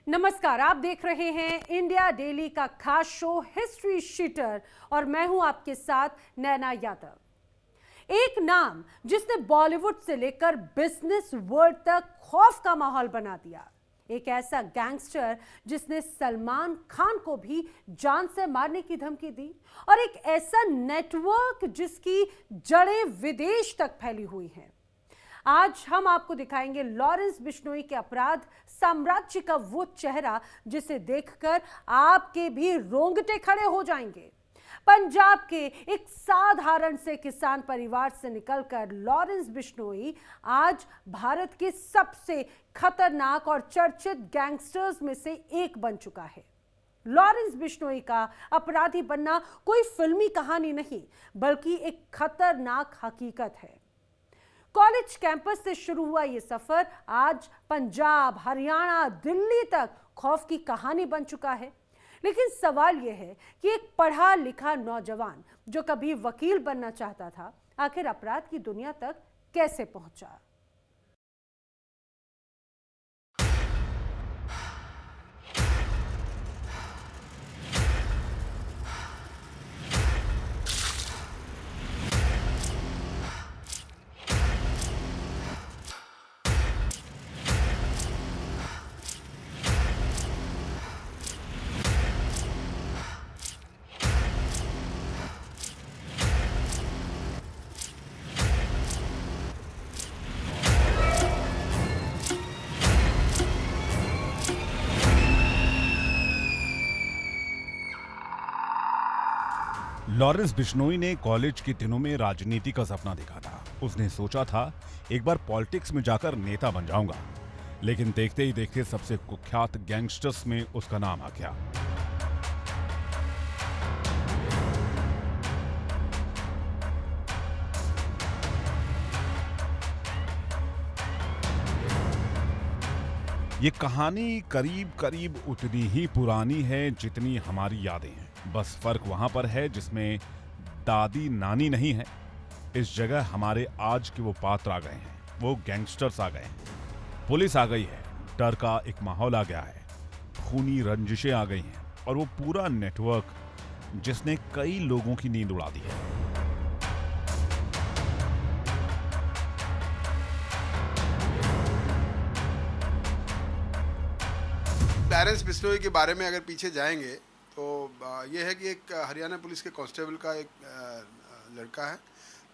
नमस्कार, आप देख रहे हैं इंडिया डेली का खास शो हिस्ट्री शीटर और मैं हूं आपके साथ नैना यादव। एक नाम जिसने बॉलीवुड से लेकर बिजनेस वर्ल्ड तक खौफ का माहौल बना दिया। एक ऐसा गैंगस्टर जिसने सलमान खान को भी जान से मारने की धमकी दी और एक ऐसा नेटवर्क जिसकी जड़ें विदेश तक फैली हुई हैं। आज हम आपको दिखाएंगे लॉरेंस बिश्नोई के अपराध साम्राज्य का वो चेहरा जिसे देखकर आपके भी रोंगटे खड़े हो जाएंगे। पंजाब के एक साधारण से किसान परिवार से निकलकर लॉरेंस बिश्नोई आज भारत के सबसे खतरनाक और चर्चित गैंगस्टर्स में से एक बन चुका है। लॉरेंस बिश्नोई का अपराधी बनना कोई फिल्मी कहानी नहीं, बल्कि एक खतरनाक हकीकत है। कॉलेज कैंपस से शुरू हुआ यह सफर आज पंजाब, हरियाणा, दिल्ली तक खौफ की कहानी बन चुका है। लेकिन सवाल यह है कि एक पढ़ा लिखा नौजवान जो कभी वकील बनना चाहता था, आखिर अपराध की दुनिया तक कैसे पहुंचा? लॉरेंस बिश्नोई ने कॉलेज के दिनों में राजनीति का सपना देखा था। उसने सोचा था एक बार पॉलिटिक्स में जाकर नेता बन जाऊंगा, लेकिन देखते ही देखते सबसे कुख्यात गैंगस्टर्स में उसका नाम आ गया। ये कहानी करीब करीब उतनी ही पुरानी है जितनी हमारी यादें हैं। बस फर्क वहां पर है जिसमें दादी नानी नहीं है। इस जगह हमारे आज के वो पात्र आ गए हैं, वो गैंगस्टर्स आ गए हैं, पुलिस आ गई है, डर का एक माहौल आ गया है, खूनी रंजिशें आ गई हैं और वो पूरा नेटवर्क जिसने कई लोगों की नींद उड़ा दी है। लॉरेंस बिश्नोई के बारे में अगर पीछे जाएंगे तो ये है कि एक हरियाणा पुलिस के कांस्टेबल का एक लड़का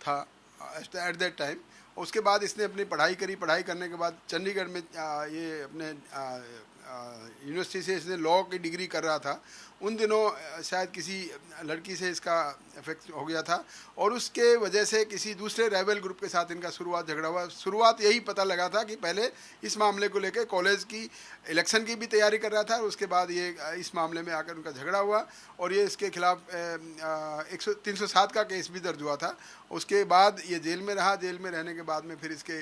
था एट दैट टाइम। उसके बाद इसने अपनी पढ़ाई करी। पढ़ाई करने के बाद चंडीगढ़ में ये अपने यूनिवर्सिटी से इसने लॉ की डिग्री कर रहा था। उन दिनों शायद किसी लड़की से इसका अफेक्ट हो गया था और उसके वजह से किसी दूसरे रेबल ग्रुप के साथ इनका झगड़ा हुआ। शुरुआत यही पता लगा था कि पहले इस मामले को लेकर कॉलेज की इलेक्शन की भी तैयारी कर रहा था और उसके बाद ये इस मामले में आकर उनका झगड़ा हुआ और ये इसके खिलाफ 307 का केस भी दर्ज हुआ था। उसके बाद ये जेल में रहा। जेल में रहने के बाद में फिर इसके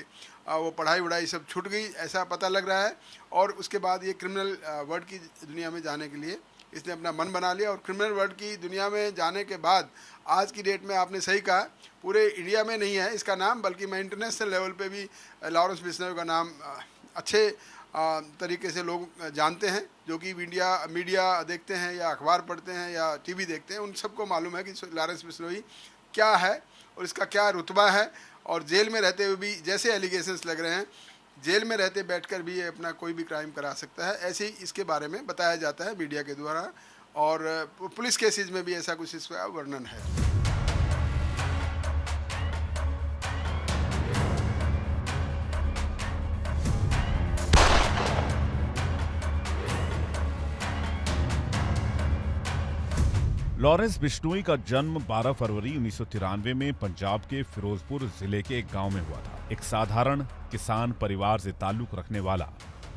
वो पढ़ाई वढ़ाई सब छूट गई, ऐसा पता लग रहा है। और उसके बाद ये क्रिमिनल वर्ल्ड की दुनिया में जाने के लिए इसने अपना मन बना लिया और क्रिमिनल वर्ल्ड की दुनिया में जाने के बाद आज की डेट में आपने सही कहा, पूरे इंडिया में नहीं है इसका नाम, बल्कि मैं इंटरनेशनल लेवल पे भी लॉरेंस बिश्नोई का नाम अच्छे तरीके से लोग जानते हैं। जो कि मीडिया देखते हैं या अखबार पढ़ते हैं या टीवी देखते हैं, उन सबको मालूम है कि लॉरेंस बिश्नोई क्या है और इसका क्या रुतबा है। और जेल में रहते हुए भी जैसे एलिगेशंस लग रहे हैं, जेल में रहते बैठकर भी ये अपना कोई भी क्राइम करा सकता है, ऐसे ही इसके बारे में बताया जाता है मीडिया के द्वारा। और पुलिस केसेस में भी ऐसा कुछ इसका वर्णन है। लॉरेंस बिश्नोई का जन्म 12 फरवरी 1993 में पंजाब के फिरोजपुर जिले के एक गांव में हुआ था। एक साधारण किसान परिवार से ताल्लुक रखने वाला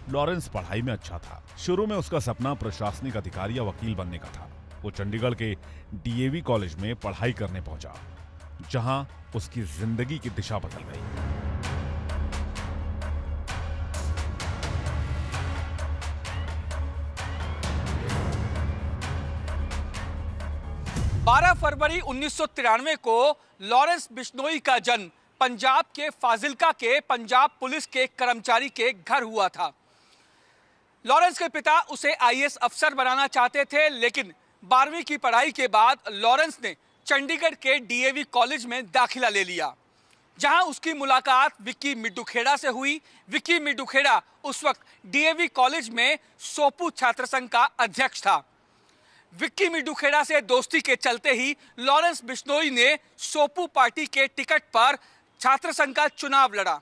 लॉरेंस पढ़ाई में अच्छा था। शुरू में उसका सपना प्रशासनिक अधिकारी या वकील बनने का था। वो चंडीगढ़ के डीएवी कॉलेज में पढ़ाई करने पहुंचा, जहां उसकी जिंदगी की दिशा बदल गई। 12 फरवरी 1993 को लॉरेंस बिश्नोई का जन्म पंजाब के फाजिल्का के पंजाब पुलिस के कर्मचारी के घर हुआ था। लॉरेंस के पिता उसे आईएएस अफसर बनाना चाहते थे, लेकिन 12वीं की पढ़ाई के बाद लॉरेंस ने चंडीगढ़ के डीएवी कॉलेज में दाखिला ले लिया, जहां उसकी मुलाकात विक्की मिड्डूखेड़ा से हुई। विक्की मिड्डूखेड़ा उस वक्त डीएवी कॉलेज में सोपू छात्र संघ का अध्यक्ष था। विक्की मिड्डूखेड़ा से दोस्ती के चलते ही लॉरेंस बिश्नोई ने सोपू पार्टी के टिकट पर छात्र संघ का चुनाव लड़ा,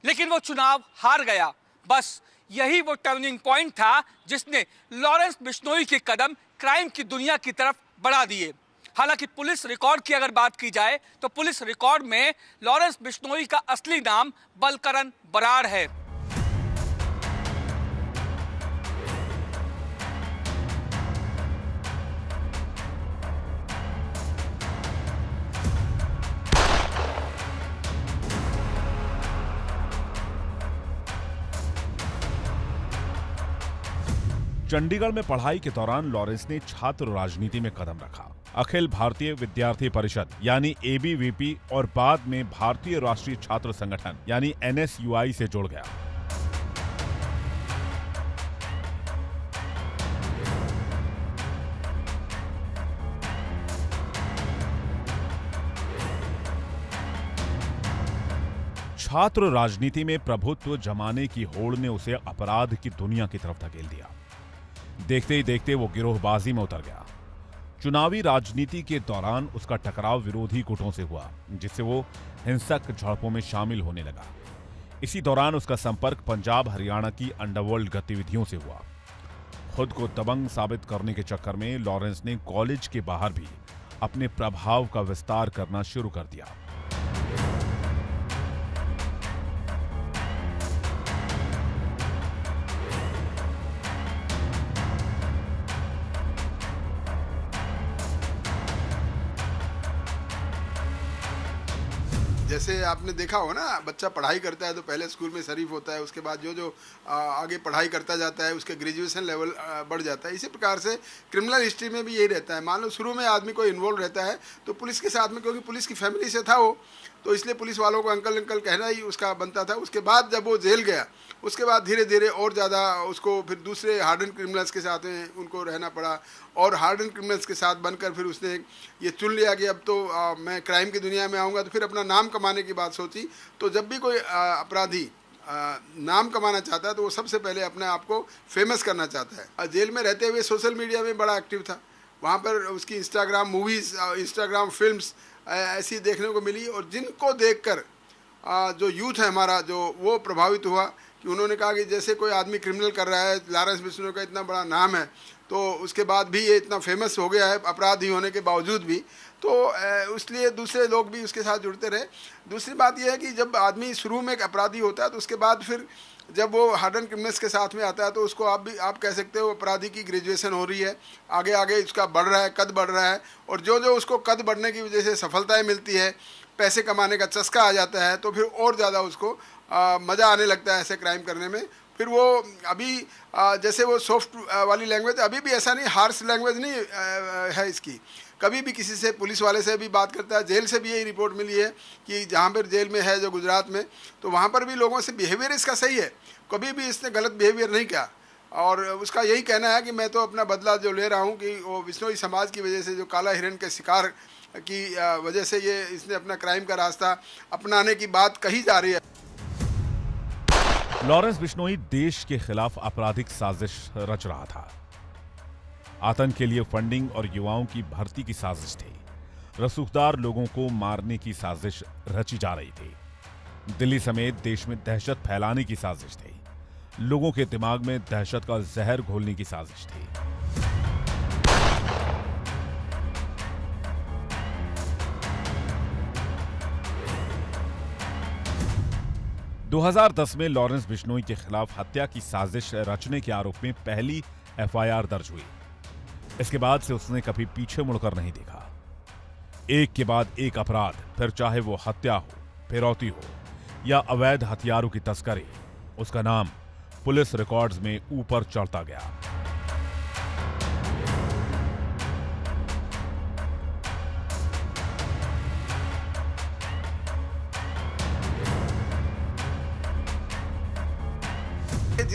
लेकिन वो चुनाव हार गया। बस यही वो टर्निंग पॉइंट था जिसने लॉरेंस बिश्नोई के कदम क्राइम की दुनिया की तरफ बढ़ा दिए। हालांकि पुलिस रिकॉर्ड की अगर बात की जाए तो पुलिस रिकॉर्ड में लॉरेंस बिश्नोई का असली नाम बलकरण बराड़ है। चंडीगढ़ में पढ़ाई के दौरान लॉरेंस ने छात्र राजनीति में कदम रखा। अखिल भारतीय विद्यार्थी परिषद यानी एबीवीपी और बाद में भारतीय राष्ट्रीय छात्र संगठन यानी एनएसयूआई से जुड़ गया। छात्र राजनीति में प्रभुत्व जमाने की होड़ ने उसे अपराध की दुनिया की तरफ धकेल दिया। देखते ही देखते वो गिरोहबाजी में उतर गया। चुनावी राजनीति के दौरान उसका टकराव विरोधी गुटों से हुआ, जिससे वो हिंसक झड़पों में शामिल होने लगा। इसी दौरान उसका संपर्क पंजाब हरियाणा की अंडरवर्ल्ड गतिविधियों से हुआ। खुद को दबंग साबित करने के चक्कर में लॉरेंस ने कॉलेज के बाहर भी अपने प्रभाव का विस्तार करना शुरू कर दिया। जैसे आपने देखा हो ना, बच्चा पढ़ाई करता है तो पहले स्कूल में शरीफ होता है, उसके बाद जो आगे पढ़ाई करता जाता है उसके ग्रेजुएशन लेवल बढ़ जाता है। इसी प्रकार से क्रिमिनल हिस्ट्री में भी यही रहता है। मान लो शुरू में आदमी कोई इन्वॉल्व रहता है तो पुलिस के साथ में, क्योंकि पुलिस की फैमिली से था वो, तो इसलिए पुलिस वालों को अंकल अंकल कहना ही उसका बनता था। उसके बाद जब वो जेल गया, उसके बाद धीरे धीरे और ज़्यादा उसको फिर दूसरे हार्डन क्रिमिनल्स के साथ में उनको रहना पड़ा, और हार्डन क्रिमिनल्स के साथ बनकर फिर उसने ये चुन लिया कि अब तो मैं क्राइम की दुनिया में आऊँगा। तो फिर अपना नाम कमाने की बात सोची। तो जब भी कोई अपराधी नाम कमाना चाहता है तो वो सबसे पहले अपने आप को फेमस करना चाहता है। जेल में रहते हुए सोशल मीडिया में बड़ा एक्टिव था। वहाँ पर उसकी इंस्टाग्राम मूवीज़, इंस्टाग्राम फिल्म्स ऐसी देखने को मिली, और जिनको देखकर जो यूथ है हमारा, जो वो प्रभावित हुआ कि उन्होंने कहा कि जैसे कोई आदमी क्रिमिनल कर रहा है, लॉरेंस बिश्नोई का इतना बड़ा नाम है, तो उसके बाद भी ये इतना फेमस हो गया है अपराधी होने के बावजूद भी, तो इसलिए दूसरे लोग भी उसके साथ जुड़ते रहे। दूसरी बात यह है कि जब आदमी शुरू में एक अपराधी होता है तो उसके बाद फिर जब वो हार्डन क्रिमिनल्स के साथ में आता है तो उसको आप कह सकते हो अपराधी की ग्रेजुएशन हो रही है, आगे आगे उसका बढ़ रहा है, कद बढ़ रहा है, और जो जो उसको कद बढ़ने की वजह से सफलताएं मिलती है, पैसे कमाने का चस्का आ जाता है, तो फिर और ज़्यादा उसको मज़ा आने लगता है ऐसे क्राइम करने में। फिर वो अभी जैसे वो सॉफ्ट वाली लैंग्वेज, अभी भी ऐसा नहीं, हार्श लैंग्वेज नहीं है इसकी। कभी भी किसी से, पुलिस वाले से भी बात करता है। जेल से भी यही रिपोर्ट मिली है कि जहाँ पर जेल में है जो गुजरात में, तो वहाँ पर भी लोगों से बिहेवियर इसका सही है, कभी भी इसने गलत बिहेवियर नहीं किया। और उसका यही कहना है कि मैं तो अपना बदला जो ले रहा हूँ कि वो बिश्नोई समाज की वजह से, जो काला हिरण के शिकार की वजह से ये इसने अपना क्राइम का रास्ता अपनाने की बात कही जा रही है। लॉरेंस बिश्नोई देश के खिलाफ आपराधिक साजिश रच रहा था। आतंक के लिए फंडिंग और युवाओं की भर्ती की साजिश थी। रसूखदार लोगों को मारने की साजिश रची जा रही थी। दिल्ली समेत देश में दहशत फैलाने की साजिश थी। लोगों के दिमाग में दहशत का जहर घोलने की साजिश थी। दो 2010 में लॉरेंस बिश्नोई के खिलाफ हत्या की साजिश रचने के आरोप में पहली एफआईआर दर्ज हुई। इसके बाद से उसने कभी पीछे मुड़कर नहीं देखा। एक के बाद एक अपराध, फिर चाहे वो हत्या हो, फिरौती हो या अवैध हथियारों की तस्करी, उसका नाम पुलिस रिकॉर्ड्स में ऊपर चढ़ता गया।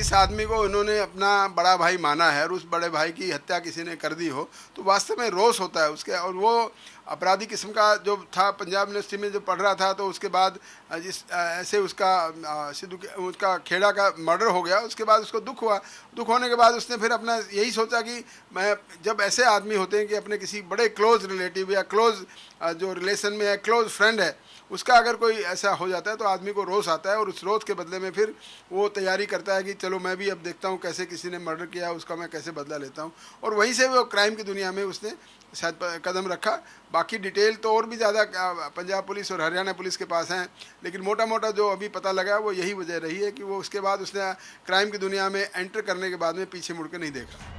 जिस आदमी को इन्होंने अपना बड़ा भाई माना है और उस बड़े भाई की हत्या किसी ने कर दी हो तो वास्तव में रोष होता है उसके। और वो अपराधी किस्म का जो था, पंजाब यूनिवर्सिटी में जो पढ़ रहा था, तो उसके बाद जिस ऐसे उसका उसका खेड़ा का मर्डर हो गया, उसके बाद उसको दुख हुआ। दुख होने के बाद उसने फिर अपना यही सोचा कि मैं, जब ऐसे आदमी होते हैं कि अपने किसी बड़े क्लोज रिलेटिव या क्लोज जो रिलेशन में है, क्लोज फ्रेंड है, उसका अगर कोई ऐसा हो जाता है तो आदमी को रोष आता है और उस रोष के बदले में फिर वो तैयारी करता है कि चलो मैं भी अब देखता हूँ कैसे किसी ने मर्डर किया, उसका मैं कैसे बदला लेता हूँ। और वहीं से वो क्राइम की दुनिया में उसने शायद कदम रखा। बाकी डिटेल तो और भी ज़्यादा पंजाब पुलिस और हरियाणा पुलिस के पास हैं, लेकिन मोटा मोटा जो अभी पता लगा वो यही वजह रही है कि वो उसके बाद उसने क्राइम की दुनिया में एंटर करने के बाद में पीछे मुड़ के नहीं देखा।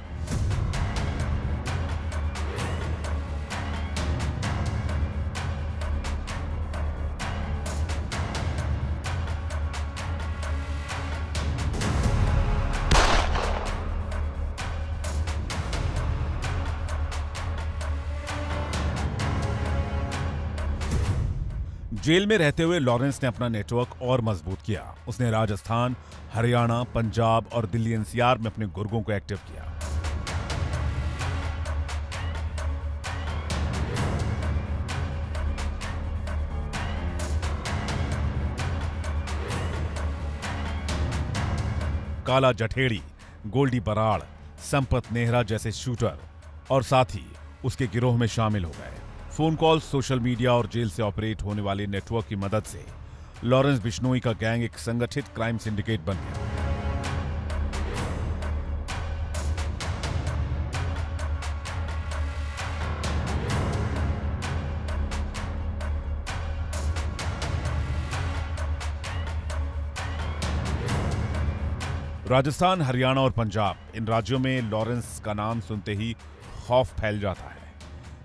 जेल में रहते हुए लॉरेंस ने अपना नेटवर्क और मजबूत किया। उसने राजस्थान, हरियाणा, पंजाब और दिल्ली एनसीआर में अपने गुर्गों को एक्टिव किया। काला जठेड़ी, गोल्डी बराड़, संपत नेहरा जैसे शूटर और साथी उसके गिरोह में शामिल हो गए। फोन कॉल, सोशल मीडिया और जेल से ऑपरेट होने वाले नेटवर्क की मदद से लॉरेंस बिश्नोई का गैंग एक संगठित क्राइम सिंडिकेट बन गया। राजस्थान, हरियाणा और पंजाब, इन राज्यों में लॉरेंस का नाम सुनते ही खौफ फैल जाता है।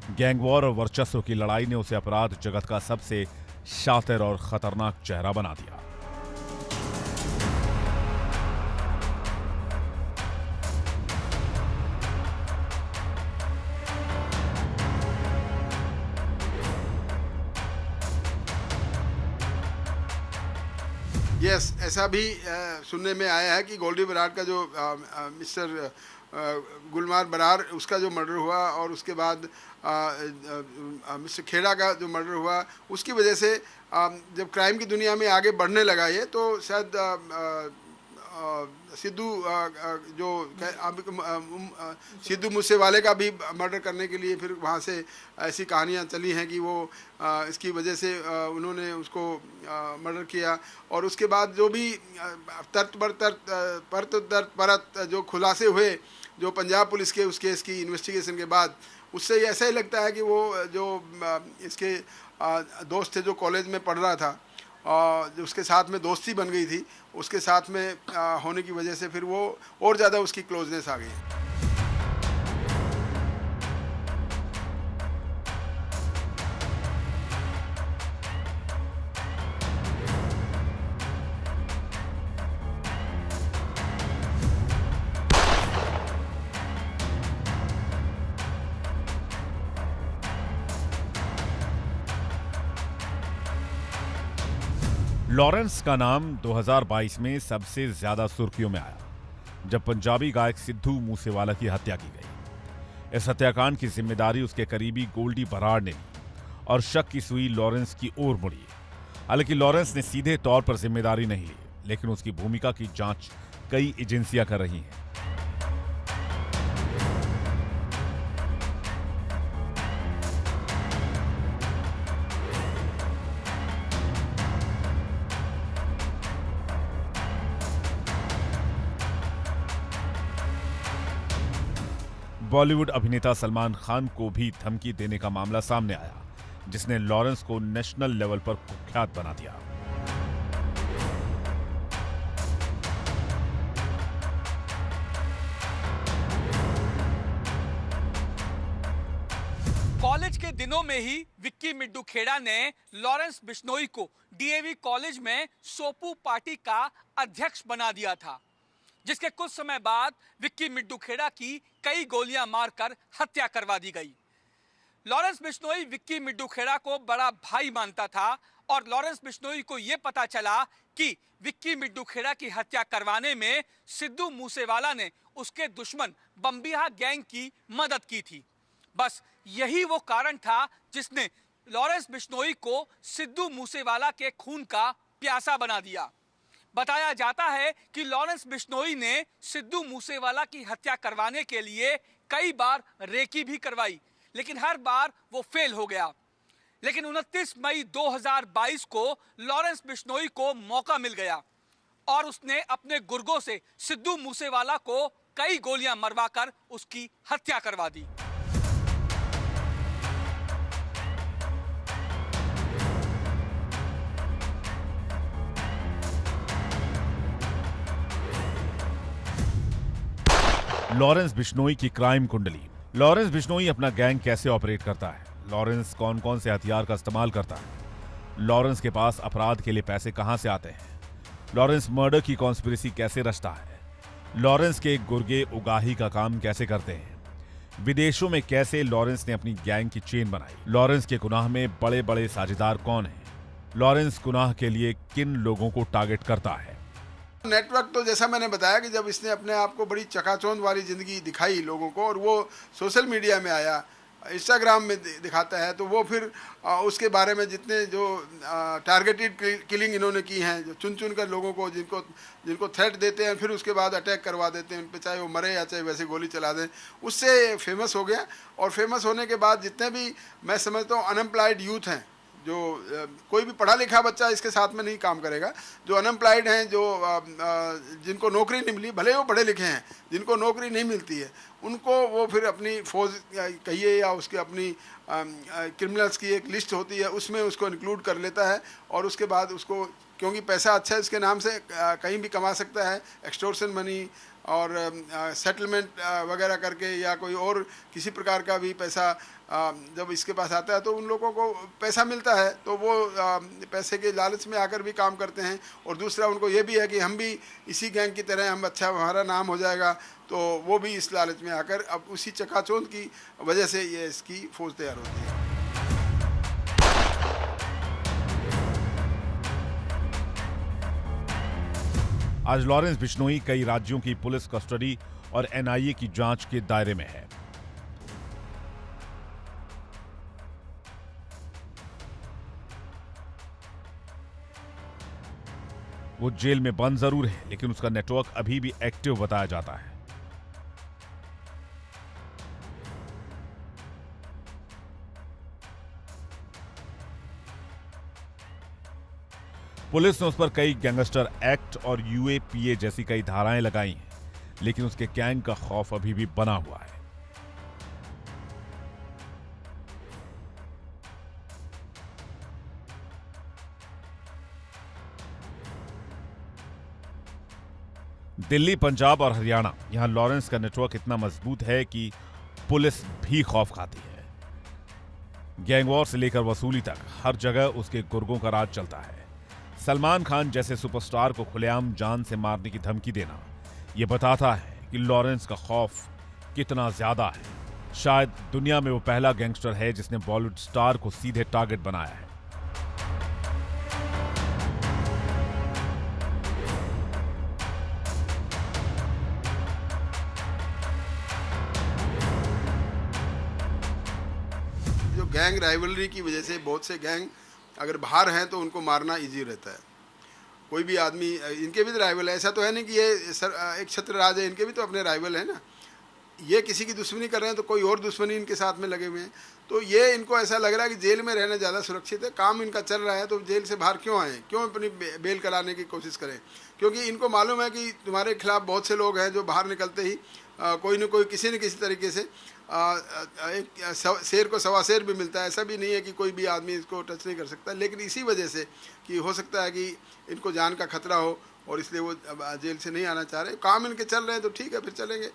गैंग वॉर और वर्चस्व की लड़ाई ने उसे अपराध जगत का सबसे शातिर और खतरनाक चेहरा बना दिया। यस, ऐसा भी सुनने में आया है कि गोल्डी बराड़ का जो मिस्टर गुलमार बरार, उसका जो मर्डर हुआ और उसके बाद मिस्टर खेड़ा का जो मर्डर हुआ, उसकी वजह से जब क्राइम की दुनिया में आगे बढ़ने लगा ये, तो शायद सिद्धू जो सिद्धू मूसेवाले का भी मर्डर करने के लिए फिर वहाँ से ऐसी कहानियाँ चली हैं कि वो इसकी वजह से उन्होंने उसको मर्डर किया। और उसके बाद जो भी परत जो खुलासे हुए जो पंजाब पुलिस के उस केस की इन्वेस्टिगेशन के बाद, उससे ऐसा ही लगता है कि वो जो इसके दोस्त थे जो कॉलेज में पढ़ रहा था, जो उसके साथ में दोस्ती बन गई थी, उसके साथ में होने की वजह से फिर वो और ज़्यादा उसकी क्लोजनेस आ गई। लॉरेंस का नाम 2022 में सबसे ज्यादा सुर्खियों में आया जब पंजाबी गायक सिद्धू मूसेवाला की हत्या की गई। इस हत्याकांड की जिम्मेदारी उसके करीबी गोल्डी बराड़ ने ली और शक की सुई लॉरेंस की ओर मुड़ी। हालांकि लॉरेंस ने सीधे तौर पर जिम्मेदारी नहीं ली, लेकिन उसकी भूमिका की जांच कई एजेंसियां कर रही हैं। बॉलीवुड अभिनेता सलमान खान को भी धमकी देने का मामला सामने आया, जिसने लॉरेंस को नेशनल लेवल पर कुख्यात बना दिया। कॉलेज के दिनों में ही विक्की मिड्डू खेड़ा ने लॉरेंस बिश्नोई को डीएवी कॉलेज में सोपू पार्टी का अध्यक्ष बना दिया था, जिसके कुछ समय बाद विक्की मिड्डू खेड़ा की कई गोलियां मारकर हत्या करवा दी गई। लॉरेंस बिश्नोई विक्की मिड्डू खेड़ा को बड़ा भाई मानता था और लॉरेंस बिश्नोई को यह पता चला कि विक्की मिड्डू खेड़ा की हत्या करवाने में सिद्धू मूसेवाला ने उसके दुश्मन बम्बिहा गैंग की मदद की थी। बस यही वो कारण था जिसने लॉरेंस बिश्नोई को सिद्धू मूसेवाला के खून का प्यासा बना दिया। बताया जाता है कि लॉरेंस बिश्नोई ने सिद्धू मूसेवाला की हत्या करवाने के लिए कई बार रेकी भी करवाई, लेकिन हर बार वो फेल हो गया। लेकिन 29 मई 2022 को लॉरेंस बिश्नोई को मौका मिल गया और उसने अपने गुर्गों से सिद्धू मूसेवाला को कई गोलियां मरवाकर उसकी हत्या करवा दी। लॉरेंस बिश्नोई की क्राइम कुंडली। लॉरेंस बिश्नोई अपना गैंग कैसे ऑपरेट करता है? लॉरेंस कौन कौन से हथियार का इस्तेमाल करता है? लॉरेंस के पास अपराध के लिए पैसे कहां से आते हैं? लॉरेंस मर्डर की कॉन्स्पिरेसी कैसे रचता है? लॉरेंस के गुर्गे उगाही का काम कैसे करते हैं? विदेशों में कैसे लॉरेंस ने अपनी गैंग की चेन बनाई? लॉरेंस के गुनाह में बड़े बड़े साझेदार कौन हैं? लॉरेंस गुनाह के लिए किन लोगों को टारगेट करता है? नेटवर्क तो जैसा मैंने बताया कि जब इसने अपने आप को बड़ी चकाचौंध वाली ज़िंदगी दिखाई लोगों को और वो सोशल मीडिया में आया, इंस्टाग्राम में दिखाता है, तो वो फिर उसके बारे में जितने जो टारगेटेड किलिंग इन्होंने की हैं, जो चुन चुन कर लोगों को जिनको थ्रेट देते हैं फिर उसके बाद अटैक करवा देते हैं उन पर, चाहे वो मरे या चाहे वैसे गोली चला दें, उससे फेमस हो गया। और फेमस होने के बाद जितने भी मैं समझता हूँ अनएम्प्लॉयड यूथ हैं, जो कोई भी पढ़ा लिखा बच्चा इसके साथ में नहीं काम करेगा, जो अनएम्प्लॉयड हैं, जो जिनको नौकरी नहीं मिली, भले वो पढ़े लिखे हैं, जिनको नौकरी नहीं मिलती है, उनको वो फिर अपनी फौज कहिए या उसके अपनी क्रिमिनल्स की एक लिस्ट होती है, उसमें उसको इंक्लूड कर लेता है। और उसके बाद उसको, क्योंकि पैसा अच्छा है इसके नाम से, कहीं भी कमा सकता है, एक्सटोर्शन मनी और सेटलमेंट वगैरह करके या कोई और किसी प्रकार का भी पैसा जब इसके पास आता है तो उन लोगों को पैसा मिलता है, तो वो पैसे के लालच में आकर भी काम करते हैं। और दूसरा उनको ये भी है कि हम भी इसी गैंग की तरह, हम अच्छा हमारा नाम हो जाएगा, तो वो भी इस लालच में आकर अब उसी चकाचौंध की वजह से ये इसकी फौज तैयार होती है। आज लॉरेंस बिश्नोई कई राज्यों की पुलिस कस्टडी और एनआईए की जांच के दायरे में है। वो जेल में बंद जरूर है, लेकिन उसका नेटवर्क अभी भी एक्टिव बताया जाता है। पुलिस ने उस पर कई गैंगस्टर एक्ट और यूएपीए जैसी कई धाराएं लगाई हैं, लेकिन उसके गैंग का खौफ अभी भी बना हुआ है। दिल्ली, पंजाब और हरियाणा, यहां लॉरेंस का नेटवर्क इतना मजबूत है कि पुलिस भी खौफ खाती है। गैंग वॉर से लेकर वसूली तक हर जगह उसके गुर्गों का राज चलता है। सलमान खान जैसे सुपरस्टार को खुलेआम जान से मारने की धमकी देना यह बताता है कि लॉरेंस का खौफ कितना ज्यादा है। शायद दुनिया में वो पहला गैंगस्टर है जिसने बॉलीवुड स्टार को सीधे टारगेट बनाया है। जो गैंग राइवलरी की वजह से बहुत से गैंग अगर बाहर हैं तो उनको मारना इजी रहता है। कोई भी आदमी, इनके भी तो राइवल है, ऐसा तो है नहीं कि ये एक छत्र राज है, इनके भी तो अपने राइवल है ना। ये किसी की दुश्मनी कर रहे हैं तो कोई और दुश्मनी इनके साथ में लगे हुए हैं, तो ये इनको ऐसा लग रहा है कि जेल में रहना ज़्यादा सुरक्षित है, काम इनका चल रहा है, तो जेल से बाहर क्यों आए, क्यों अपनी बेल कराने की कोशिश करें। क्योंकि इनको मालूम है कि तुम्हारे खिलाफ बहुत से लोग हैं जो बाहर निकलते ही कोई न कोई किसी न किसी तरीके से एक शेर को सवा शेर भी मिलता है। ऐसा भी नहीं है कि कोई भी आदमी इसको टच नहीं कर सकता, लेकिन इसी वजह से कि हो सकता है कि इनको जान का खतरा हो और इसलिए वो जेल से नहीं आना चाह रहे। काम इनके चल रहे हैं तो ठीक है, फिर चलेंगे।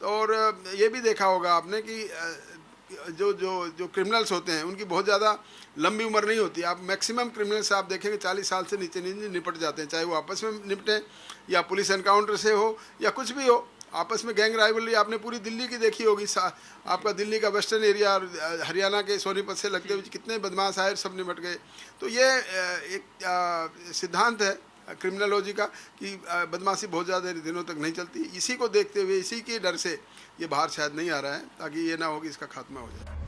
और ये भी देखा होगा आपने कि जो जो जो क्रिमिनल्स होते हैं उनकी बहुत ज़्यादा लंबी उम्र नहीं होती। आप मैक्सिमम क्रिमिनल्स आप देखेंगे 40 साल से नीचे नहीं निपट जाते हैं, चाहे वो आपस में निपटें या पुलिस एनकाउंटर से हो या कुछ भी हो। आपस में गैंग राइवलरी आपने पूरी दिल्ली की देखी होगी, आपका दिल्ली का वेस्टर्न एरिया और हरियाणा के सोनीपत से लगते हुए कितने बदमाश आए, सब निपट गए। तो ये एक सिद्धांत है क्रिमिनोलॉजी का कि बदमाशी बहुत ज़्यादा दिनों तक नहीं चलती। इसी को देखते हुए, इसी के डर से ये बाहर शायद नहीं आ रहा है, ताकि ये ना हो कि इसका खात्मा हो जाए।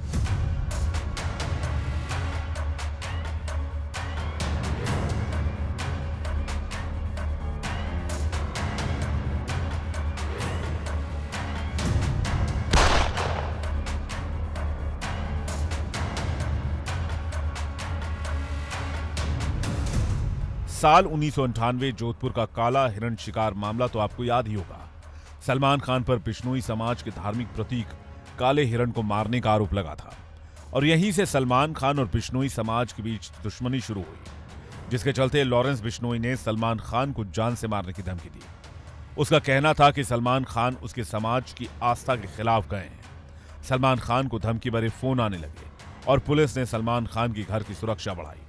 साल 1998 जोधपुर का काला हिरण शिकार मामला तो आपको याद ही होगा। सलमान खान पर बिश्नोई समाज के धार्मिक प्रतीक काले हिरण को मारने का आरोप लगा था और यहीं से सलमान खान और बिश्नोई समाज के बीच दुश्मनी शुरू हुई, जिसके चलते लॉरेंस बिश्नोई ने सलमान खान को जान से मारने की धमकी दी। उसका कहना था कि सलमान खान उसके समाज की आस्था के खिलाफ गए हैं। सलमान खान को धमकी भरे फोन आने लगे और पुलिस ने सलमान खान की घर की सुरक्षा बढ़ाई,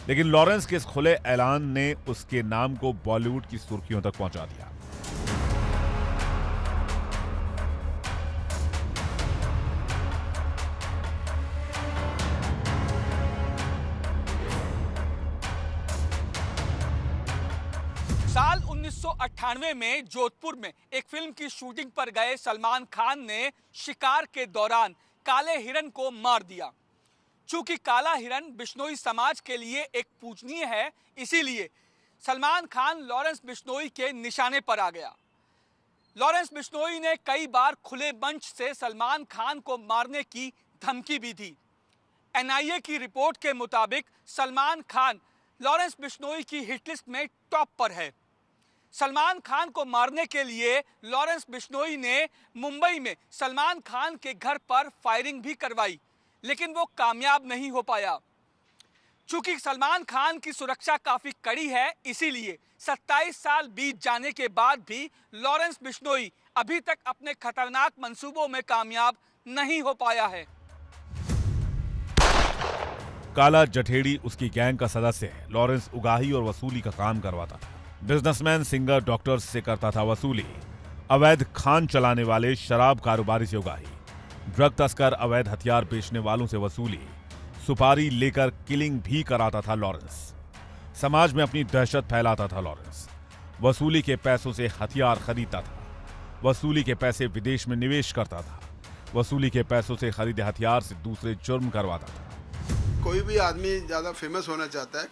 लेकिन लॉरेंस के इस खुले ऐलान ने उसके नाम को बॉलीवुड की सुर्खियों तक पहुंचा दिया। साल 1998 में जोधपुर में एक फिल्म की शूटिंग पर गए सलमान खान ने शिकार के दौरान काले हिरण को मार दिया। चूंकि काला हिरण बिश्नोई समाज के लिए एक पूजनीय है, इसीलिए सलमान खान लॉरेंस बिश्नोई के निशाने पर आ गया। लॉरेंस बिश्नोई ने कई बार खुले मंच से सलमान खान को मारने की धमकी भी दी। एनआईए की रिपोर्ट के मुताबिक सलमान खान लॉरेंस बिश्नोई की हिटलिस्ट में टॉप पर है। सलमान खान को मारने के लिए लॉरेंस बिश्नोई ने मुंबई में सलमान खान के घर पर फायरिंग भी करवाई, लेकिन वो कामयाब नहीं हो पाया। चूंकि सलमान खान की सुरक्षा काफी कड़ी है, इसीलिए 27 साल बीत जाने के बाद भी लॉरेंस बिश्नोई अभी तक अपने खतरनाक मंसूबों में कामयाब नहीं हो पाया है। काला जठेड़ी उसकी गैंग का सदस्य है। लॉरेंस उगाही और वसूली का काम करवाता था। बिजनेसमैन, सिंगर, डॉक्टर्स से करता था वसूली। अवैध खान चलाने वाले शराब कारोबारी से उगाही। ड्रग तस्कर, अवैध हथियार बेचने वालों से वसूली। सुपारी लेकर किलिंग भी कराता था लॉरेंस। समाज में अपनी दहशत फैलाता था लॉरेंस। वसूली के पैसों से हथियार खरीदता था। वसूली के पैसे विदेश में निवेश करता था। वसूली के पैसों से खरीदे हथियार से दूसरे जुर्म करवाता था। कोई भी आदमी ज़्यादा फेमस होना चाहता है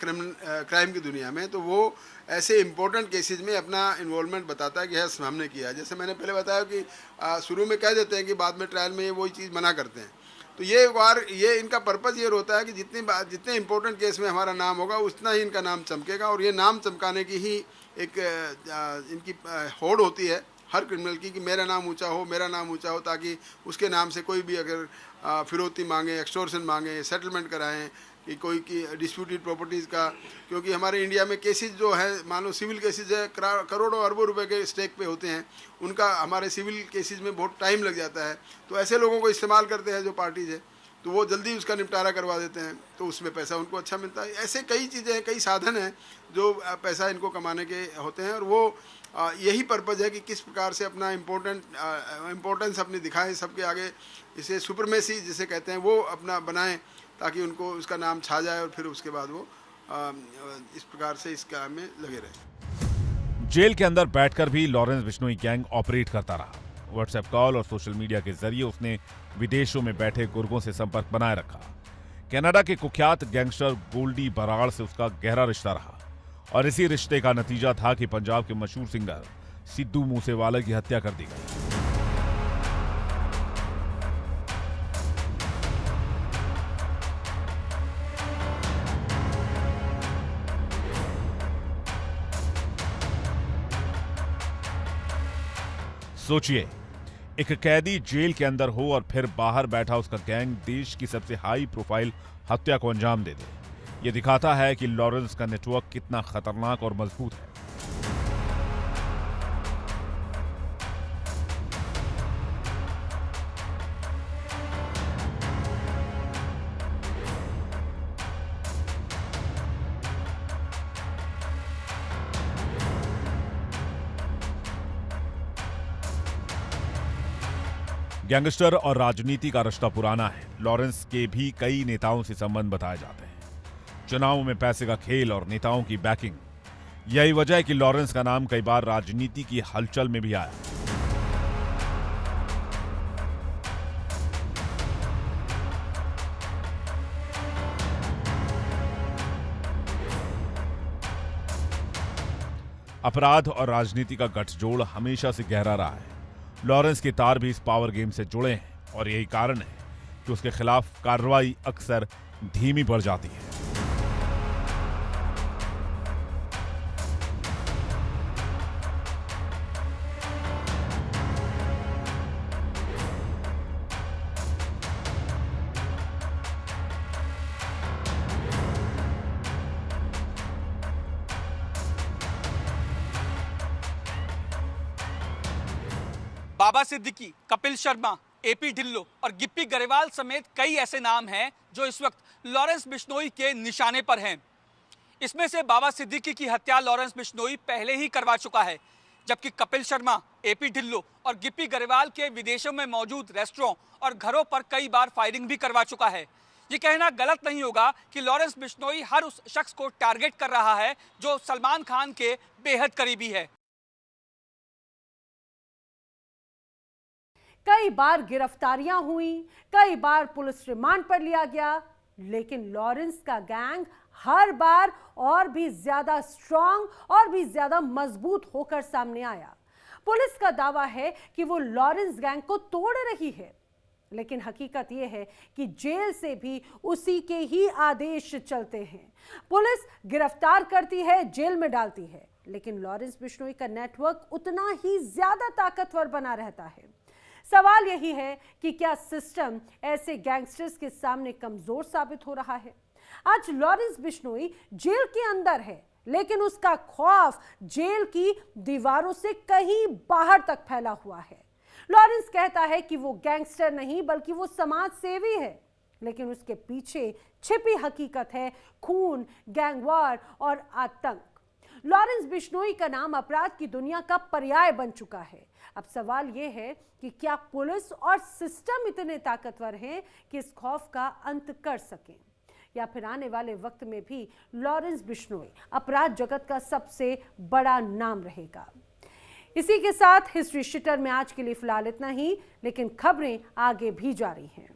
क्राइम की दुनिया में, तो वो ऐसे इम्पोर्टेंट केसेस में अपना इन्वॉल्वमेंट बताता है कि यस हमने किया। जैसे मैंने पहले बताया कि शुरू में कह देते हैं कि बाद में ट्रायल में ये वही चीज़ मना करते हैं। तो ये इनका पर्पज़ ये होता है कि जितने इंपॉर्टेंट केस में हमारा नाम होगा उतना ही इनका नाम चमकेगा, और ये नाम चमकाने की ही एक इनकी होड़ होती है हर क्रिमिनल की कि मेरा नाम ऊंचा हो, मेरा नाम ऊंचा हो, ताकि उसके नाम से कोई भी अगर फिरौती मांगे, एक्सटोर्शन मांगे, सेटलमेंट कराएं कि कोई की डिस्प्यूटेड प्रॉपर्टीज़ का। क्योंकि हमारे इंडिया में केसेस जो है, मान लो सिविल केसेस है, करोड़ों अरबों रुपए के स्टेक पे होते हैं, उनका हमारे सिविल केसेस में बहुत टाइम लग जाता है। तो ऐसे लोगों को इस्तेमाल करते हैं जो पार्टीज़ है, तो वो जल्दी उसका निपटारा करवा देते हैं, तो उसमें पैसा उनको अच्छा मिलता है। ऐसे कई चीज़ें हैं, कई साधन हैं जो पैसा इनको कमाने के होते हैं, और वो यही पर्पज़ है कि किस प्रकार से अपना इम्पोर्टेंस अपनी दिखाएं सबके आगे। इसे सुपरमेसी जिसे कहते हैं वो अपना बनाएं, ताकि उनको उसका नाम छा जाए और फिर उसके बाद वो इस प्रकार से इस काम में लगे रहे। जेल के अंदर बैठकर भी लॉरेंस बिश्नोई गैंग ऑपरेट करता रहा। व्हाट्सएप कॉल और सोशल मीडिया के जरिए उसने विदेशों में बैठे गुर्गों से संपर्क बनाए रखा। कनाडा के कुख्यात गैंगस्टर गोल्डी बराड़ से उसका गहरा रिश्ता रहा, और इसी रिश्ते का नतीजा था कि पंजाब के मशहूर सिंगर सिद्धू मूसेवाला की हत्या कर दी गई। सोचिए, एक कैदी जेल के अंदर हो और फिर बाहर बैठा उसका गैंग देश की सबसे हाई प्रोफाइल हत्या को अंजाम दे दे। यह दिखाता है कि लॉरेंस का नेटवर्क कितना खतरनाक और मजबूत है। गैंगस्टर और राजनीति का रिश्ता पुराना है। लॉरेंस के भी कई नेताओं से संबंध बताए जाते हैं। चुनावों में पैसे का खेल और नेताओं की बैकिंग। यही वजह है कि लॉरेंस का नाम कई बार राजनीति की हलचल में भी आया। अपराध और राजनीति का गठजोड़ हमेशा से गहरा रहा है। लॉरेंस के तार भी इस पावर गेम से जुड़े हैं और यही कारण है कि उसके खिलाफ कार्रवाई अक्सर धीमी पड़ जाती है। बाबा सिद्दीकी, कपिल शर्मा, एपी ढिल्लो और गिप्पी गरेवाल समेत कई ऐसे नाम हैं जो इस वक्त लॉरेंस बिश्नोई के निशाने पर हैं। इसमें से बाबा सिद्दीकी की हत्या लॉरेंस बिश्नोई पहले ही करवा चुका है, जबकि कपिल शर्मा, एपी ढिल्लो और गिप्पी गरेवाल के विदेशों में मौजूद रेस्टोरों और घरों पर कई बार फायरिंग भी करवा चुका है। ये कहना गलत नहीं होगा कि लॉरेंस बिश्नोई हर उस शख्स को टारगेट कर रहा है जो सलमान खान के बेहद करीबी है। कई बार गिरफ्तारियां हुई, कई बार पुलिस रिमांड पर लिया गया, लेकिन लॉरेंस का गैंग हर बार और भी ज्यादा स्ट्रांग और भी ज्यादा मजबूत होकर सामने आया। पुलिस का दावा है कि वो लॉरेंस गैंग को तोड़ रही है, लेकिन हकीकत यह है कि जेल से भी उसी के ही आदेश चलते हैं। पुलिस गिरफ्तार करती है, जेल में डालती है, लेकिन लॉरेंस बिश्नोई का नेटवर्क उतना ही ज्यादा ताकतवर बना रहता है। सवाल यही है कि क्या सिस्टम ऐसे गैंगस्टर्स के सामने कमजोर साबित हो रहा है? आज लॉरेंस बिश्नोई जेल के अंदर है, लेकिन उसका खौफ जेल की दीवारों से कहीं बाहर तक फैला हुआ है। लॉरेंस कहता है कि वो गैंगस्टर नहीं बल्कि वो समाज सेवी है, लेकिन उसके पीछे छिपी हकीकत है खून, गैंगवार और आतंक। लॉरेंस बिश्नोई का नाम अपराध की दुनिया का पर्याय बन चुका है। अब सवाल यह है कि क्या पुलिस और सिस्टम इतने ताकतवर हैं कि इस खौफ का अंत कर सकें, या फिर आने वाले वक्त में भी लॉरेंस बिश्नोई अपराध जगत का सबसे बड़ा नाम रहेगा। इसी के साथ हिस्ट्री शीटर में आज के लिए फिलहाल इतना ही, लेकिन खबरें आगे भी जारी हैं।